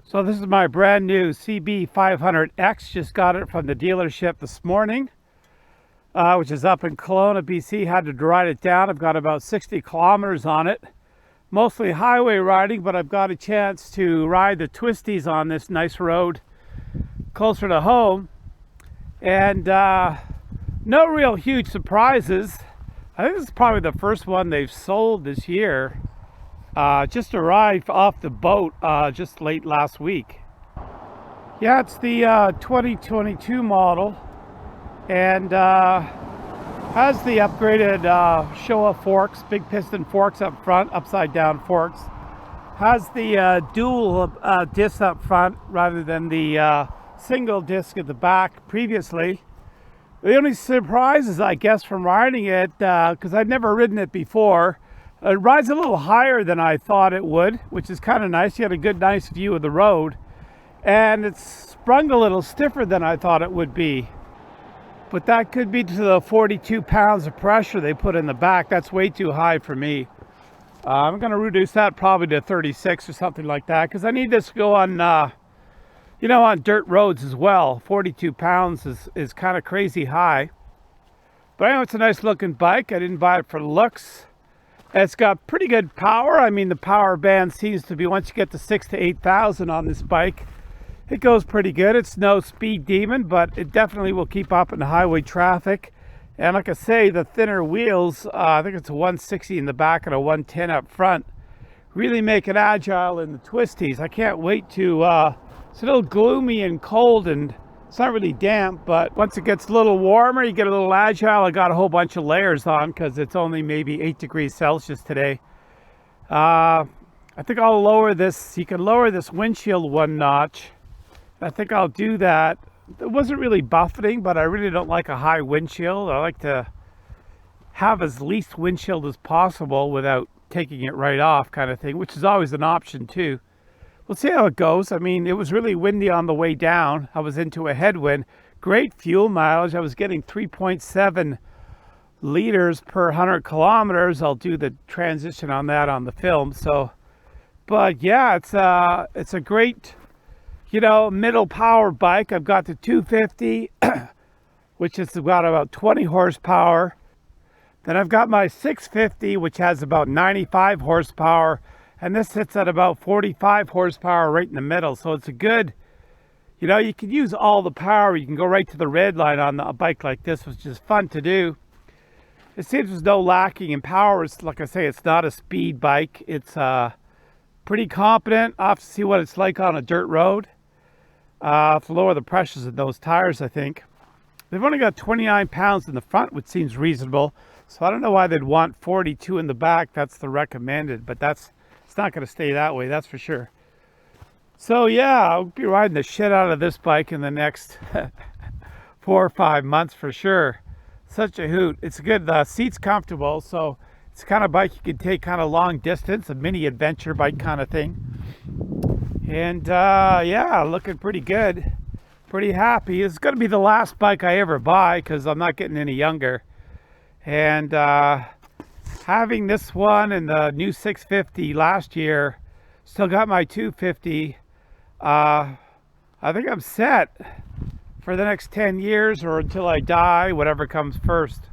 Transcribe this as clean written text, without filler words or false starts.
So this is my brand new CB500X. Just got it from the dealership this morning, which is up in Kelowna, BC. Had to ride it down. I've got about 60 kilometers on it. Mostly highway riding, but I've got a chance to ride the twisties on this nice road closer to home. And no real huge surprises. I think this is probably the first one they've sold this year. Just arrived off the boat just late last week. Yeah, it's the 2022 model, and has the upgraded Showa forks, big piston forks up front, upside down forks. Has the dual disc up front rather than the single disc at the back previously. The only surprises, I guess, from riding it, because I've never ridden it before, it rides a little higher than I thought it would, which is kind of nice. You had a good, nice view of the road. And it's sprung a little stiffer than I thought it would be. But that could be to the 42 pounds of pressure they put in the back. That's way too high for me. I'm going to reduce that probably to 36 or something like that, because I need this to go on, on dirt roads as well. 42 pounds is kind of crazy high. But I know it's a nice looking bike. I didn't buy it for looks. It's got pretty good power. I mean, the power band seems to be, once you get to 6,000 to 8,000 on this bike, it goes pretty good. It's no speed demon, but it definitely will keep up in the highway traffic. And like I say, the thinner wheels, I think it's a 160 in the back and a 110 up front, really make it agile in the twisties. I can't wait to, it's a little gloomy and cold, and it's not really damp, but once it gets a little warmer, you get a little agile. I got a whole bunch of layers on because it's only maybe 8 degrees Celsius today. I think I'll lower this. You can lower this windshield one notch. I think I'll do that. It wasn't really buffeting, but I really don't like a high windshield. I like to have as least windshield as possible without taking it right off, kind of thing, which is always an option too. We'll see how it goes. I mean, it was really windy on the way down. I was into a headwind. Great fuel mileage. I was getting 3.7 liters per 100 kilometers. I'll do the transition on that on the film. So, but yeah, it's a great, middle power bike. I've got the 250, which has got about 20 horsepower. Then I've got my 650, which has about 95 horsepower. And this sits at about 45 horsepower right in the middle. So it's a good, you can use all the power. You can go right to the red line on a bike like this, which is fun to do. It seems there's no lacking in power. It's, like I say, it's not a speed bike. It's pretty competent. I'll have to see what it's like on a dirt road. To lower the pressures in those tires, I think. They've only got 29 pounds in the front, which seems reasonable. So I don't know why they'd want 42 in the back. That's the recommended, but it's not going to stay that way, that's for sure. So yeah, I'll be riding the shit out of this bike in the next 4 or 5 months for sure. Such a hoot. It's good. The seat's comfortable, so it's the kind of bike you can take kind of long distance, a mini adventure bike kind of thing. And yeah, looking pretty good. Pretty happy. It's going to be the last bike I ever buy because I'm not getting any younger. And having this one and the new 650 last year, still got my 250. I think I'm set for the next 10 years or until I die, whatever comes first.